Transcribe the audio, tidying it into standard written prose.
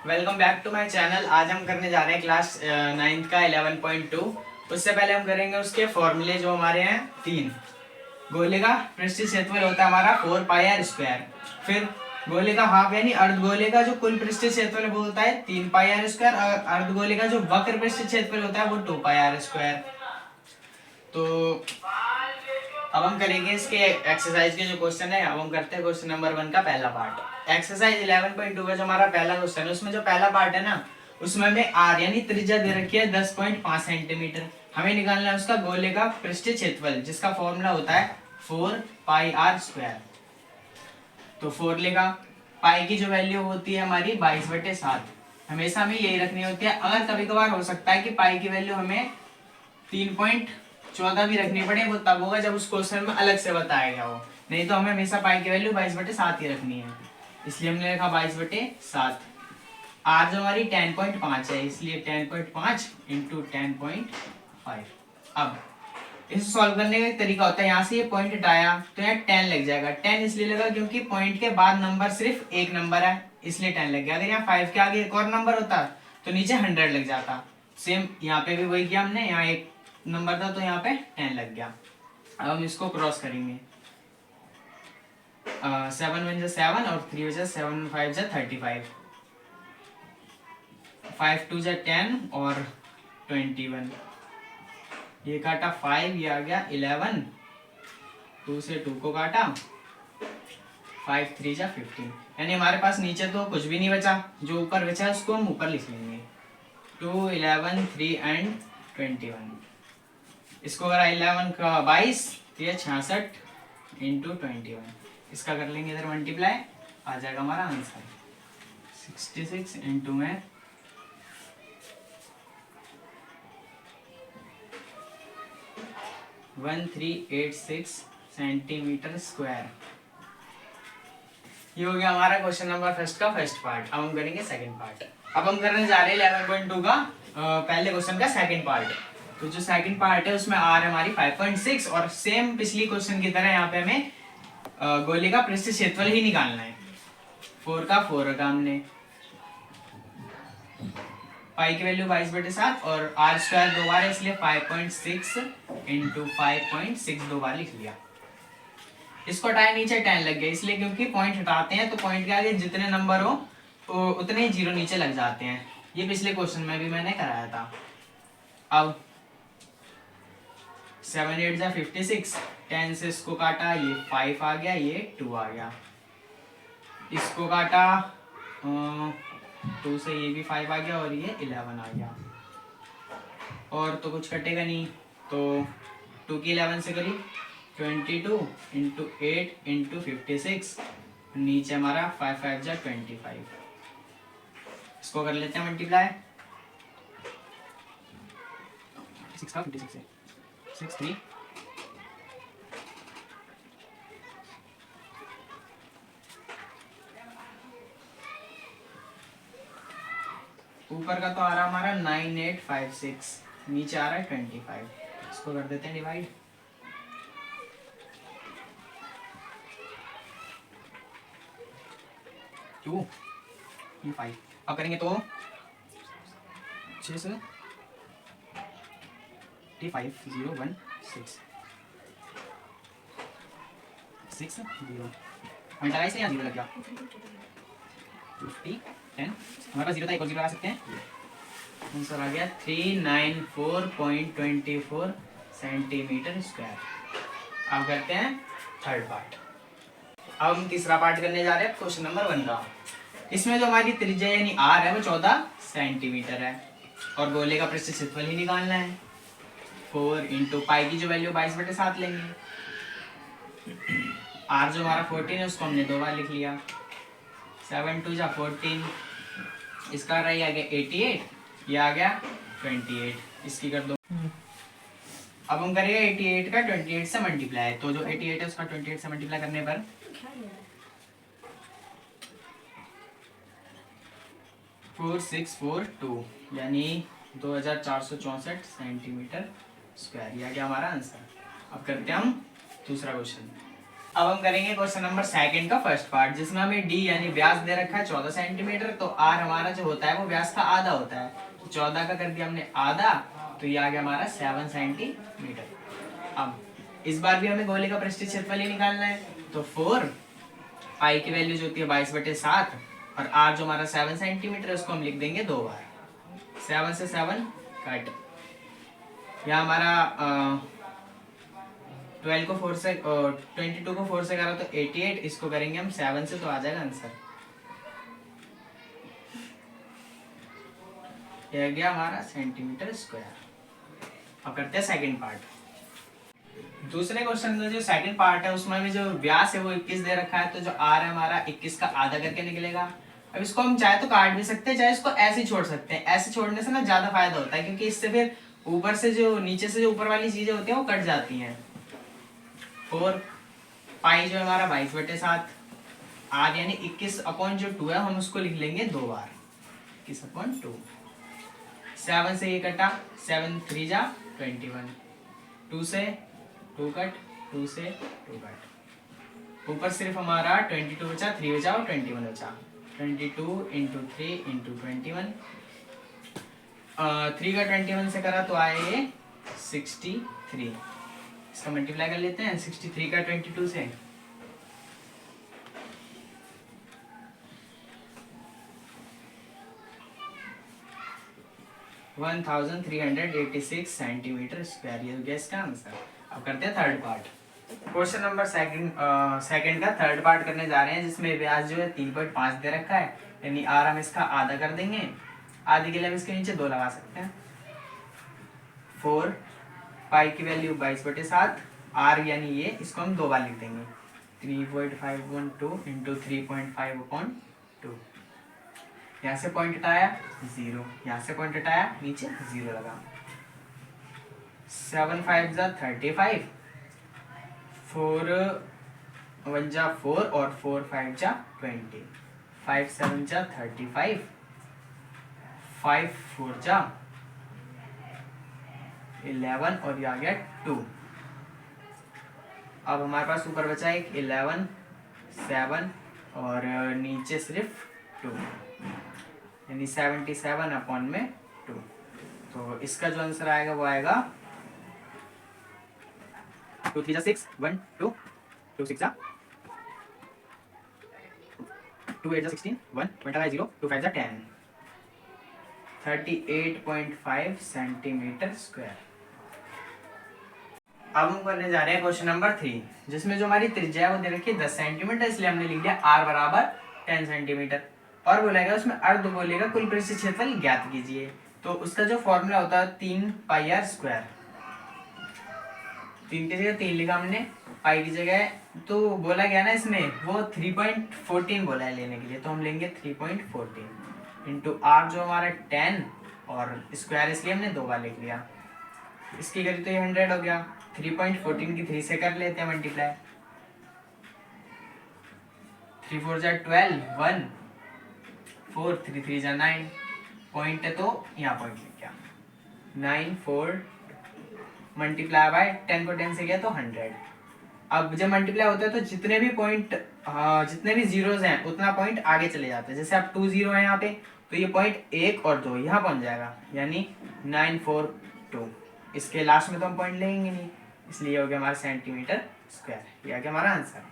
Welcome back to my channel. आज हम करने जा रहे हैं क्लास 9th का 11.2। उससे पहले हम करेंगे उसके फॉर्मूले जो हमारे हैं 3। गोले का पृष्ठीय क्षेत्रफल होता है हमारा 4 पाई आर स्क्वायर। फिर गोले का हाफ यानी अर्धगोले का जो कुल पृष्ठीय क्षेत्रफल वो होता है 3 पाई आर स्क्वायर। और अर्धगोले का जो वक्र पृष्ठीय क्षेत्रफल होता है वो 2 पाई आर स्क्वायर। तो अब हम करेंगे इसके एक्सरसाइज के जो क्वेश्चन है। अब हम करते हैं क्वेश्चन नंबर 1 का पहला पार्ट। एक्सरसाइज 11.2 का जो हमारा पहला क्वेश्चन है उसमें जो पहला पार्ट है ना उसमें हमें आर यानी त्रिज्या दे रखी है 10.5 सेंटीमीटर। हमें निकालना है उसका गोले का पृष्ठीय क्षेत्रफल जिसका फॉर्मूला होता है 4 पाई आर स्क्वायर। तो फॉर्मूले का पाई की जो वैल्यू होती है हमारी 22/7। हमेशा हमें यही रखनी होती है। अगर कभी कभार हो सकता है कि पाई की वैल्यू हमें 3.14 भी रखनी पड़े, वो तब होगा जब उस क्वेश्चन में अलग से बताया गया हो। नहीं तो हमें हमेशा पाई की वैल्यू 22/7 ही रखनी है, इसलिए हमने लिखा 22/7। आर जो हमारी 10.5 है इसलिए 10.5 इंटू 10.5। अब इसे सॉल्व करने का एक तरीका होता है, यहाँ से ये पॉइंट हटाया तो यहाँ 10 लग जाएगा। 10 इसलिए लगा क्योंकि पॉइंट के बाद नंबर सिर्फ एक नंबर है इसलिए 10 लग गया। अगर यहाँ 5 के आगे एक और नंबर होता तो नीचे 100 लग जाता। सेम यहाँ पे भी वही किया हमने, यहाँ एक नंबर था तो यहाँ पे 10 लग गया। अब हम इसको क्रॉस करेंगे। 7 1 जा 7 और 3 जा 7 5 जा 35। 5 2 जा 10 और 21। ये काटा 5, ये आ गया 11। 2 से 2 को काटा, 5 3 जा 15। यानी हमारे पास नीचे तो कुछ भी नहीं बचा, जो ऊपर बचा है उसको हम ऊपर लिख लेंगे। 2 11 3 एंड 21। इसको करा 11 का 22 तो ये 66 इंटू 21। इसका कर लेंगे इधर मल्टीप्लाई, आ जाएगा हमारा आंसर 66 इंटू में 1386 सेंटीमीटर स्क्वायर। ये हो गया हमारा क्वेश्चन नंबर फर्स्ट का फर्स्ट पार्ट। अब हम करेंगे सेकंड पार्ट। अब हम करने जा रहे हैं 11.2 का पहले क्वेश्चन का सेकंड पार्ट। तो जो सेकंड पार्ट है उसमें आर हमारी 5.6 और सेम पिछली क्वेश्चन की तरह यहाँ पे हमें गोले का पृष्ठीय क्षेत्रफल ही निकालना है। 4 का 4 रखा हमने, पाई की वैल्यू 22/7 और आर स्क्वायर 2 बार है इसलिए 5.6 इंटू 5.6 2 बार लिख लिया। इसको हटाए नीचे 10 लग गया इसलिए क्योंकि पॉइंट हटाते हैं तो पॉइंट के आगे जितने नंबर हो तो उतने ही जीरो नीचे लग जाते हैं। ये पिछले क्वेश्चन में भी मैंने कराया था। अब 7 8 जा 56। 10 से इसको काटा, ये 5 आ गया, ये 2 आ गया। इसको काटा 2 से ये भी 5 आ गया और ये 11 आ गया। और तो कुछ कटेगा नहीं तो 2 की 11 से करी 22 इंटू 8 इंटू 56। नीचे हमारा 5 5 जा 25। इसको कर लेते हैं मल्टीप्लाई। 6 का 56 है 6 3 ऊपर का तो आ रहा हमारा 9856, नीचे आ रहा है 25। इसको कर देते हैं डिवाइड। 2 5। अब करेंगे तो 6 से 5 0 1 6 6 0 28 से यहाँ 0 लग गया। 50 10 हमारे पास 0 था, एक और 0 लगा सकते हैं। आंसर आ गया 394.24 सेंटीमीटर स्क्वायर। अब करते हैं थर्ड पार्ट। अब हम तीसरा पार्ट करने जा रहे हैं क्वेश्चन नंबर 1 का। इसमें जो हमारी त्रिज्या यानी आर है वो 14 सेंटीमीटर है और गोले का पृष्ठीय क्षेत्रफल ही निकालना है। 4 इंटू पाई की जो वैल्यू 22/7 लेंगे। आर जो हमारा 14 है उसको हमने 2 बार लिख लिया। 7 2 जा 14। इसका रही आ गया 88, ये आ गया 28। इसकी कर दो। अब हम करेंगे 88 का 28 से मल्टीप्लाई। तो जो 88 है उसका 28 से मल्टीप्लाई करने पर 4642 यानी 2464 सेंटीमीटर स्क्वायर। यह क्या हमारा आंसर। अब करते हैं हम दूसरा क्वेश्चन। अब हम करेंगे क्वेश्चन नंबर सेकंड का फर्स्ट पार्ट, जिसमें हमें डी यानी व्यास दे रखा है 14 सेंटीमीटर, तो आर हमारा जो होता है वो व्यास का आधा होता है, तो 14 का कर दिया हमने आधा, तो ये आ गया हमारा 7 सेंटीमीटर। अब इस बार भी हमें गोले का पृष्ठीय क्षेत्रफल ही निकालना है, तो 4 पाई की वैल्यू जो होती है 22/7 और आर जो हमारा 7 सेंटीमीटर है उसको हम लिख देंगे 2 बार। 7 से 7 कट, यहाँ हमारा 12 को 4 से 22 को 4 से करा तो 88, इसको करेंगे हम 7 से तो आ जाएगा आंसर। यह गया हमारा सेंटीमीटर स्क्वायर। अब करते हैं सेकंड पार्ट। दूसरे क्वेश्चन का जो सेकंड पार्ट है उसमें भी जो व्यास है वो 21 दे रखा है, तो जो आर है हमारा 21 का आधा करके निकलेगा। अब इसको हम चाहे तो काट भी सकते हैं, चाहे इसको ऐसे ही छोड़ सकते हैं। ऐसे छोड़ने से ना ज्यादा फायदा होता है, क्योंकि इससे फिर ऊपर से जो नीचे से जो ऊपर वाली चीजें होती हैं वो कट जाती हैं। 4 पाई जो हमारा 22/7, आर यानी 21/2 है, हम उसको लिख लेंगे 2 बार 21/2। 7 से ये कटा, 7 3 जा 21, 2 से 2 कट, 2 से 2 कट, ऊपर सिर्फ हमारा 22 बचा, 3 बचा और 21 बचा। 22 × 3 × 21, 3 का 21 से करा तो आए ये 63। इसका मल्टीप्लाई कर लेते हैं 63 का 22 से, वन 1386 सेंटीमीटर स्क्वायर, ये हो गया इसका आंसर। अब करते हैं third part. Question number second का थर्ड पार्ट करने जा रहे हैं, जिसमें व्यास जो है 3.5 दे रखा है, यानी आर हम इसका आधा कर देंगे। आधे के लिए हम इसके नीचे 2 लगा सकते हैं। 4 पाई की वैल्यू 22/7, आर यानी ये, इसको हम 2 बार लिख देंगे 3.512 × 3.5/2। यहाँ से पॉइंट हटाया 0, यहाँ से पॉइंट हटाया नीचे 0 लगा। 7 5 जा 35, 4 1 जा 4 और 4 5 जा 20, 5 7 जा 35, 5 4 जा 11 और ये आ गया 2। अब हमारे पास ऊपर बचा एक 11 7 और नीचे सिर्फ 2, यानी 77/2। तो इसका जो आंसर आएगा वो आएगा 2 3 जा 6 1 2, 2 6 जा 2 8 जा 16 1 25 0 2 5 जा 10, 38.5 सेंटीमीटर स्क्वायर। अब हम करने जा रहे हैं क्वेश्चन नंबर 3, जिसमें जो हमारी त्रिज्या है वो दे रखी है 10 सेंटीमीटर, इसलिए हमने लिख दिया r बराबर 10 सेंटीमीटर। और बोलेगा उसमें अर्धगोले का कुल पृष्ठीय क्षेत्रफल ज्ञात कीजिए, तो उसका जो फॉर्मूला होता है 3πr²। 3 की जगह 3 लिखा हमने, पाई की जगह, तो बोला गया ना इसमें वो 3.14 बोला है लेने के लिए, तो हम लेंगे 3.14 इंटू आर जो हमारा 10 और स्क्वायर, इसलिए हमने 2 बार लिख लिया। इसकी करी तो ये 100 हो गया। 3.14 की 3 से कर लेते हैं मल्टीप्लाई, 3 4 जा 12 1 4 3 3 जा 9, पॉइंट है तो यहाँ पॉइंट लिख गया 9 4 मल्टीप्लाई बाय 10 को 10 से गया तो 100। अब जब मल्टीप्लाई होता है तो जितने भी पॉइंट जितने भी जीरोस हैं उतना पॉइंट आगे चले जाते हैं। जैसे अब 2 0 है यहाँ पे, तो ये पॉइंट 1 और 2 यहाँ पहुंच जाएगा, यानी 9 4 2। इसके लास्ट में तो हम पॉइंट लेंगे नहीं, इसलिए हो गया हमारा सेंटीमीटर स्क्वायर। ये आ गया हमारा आंसर।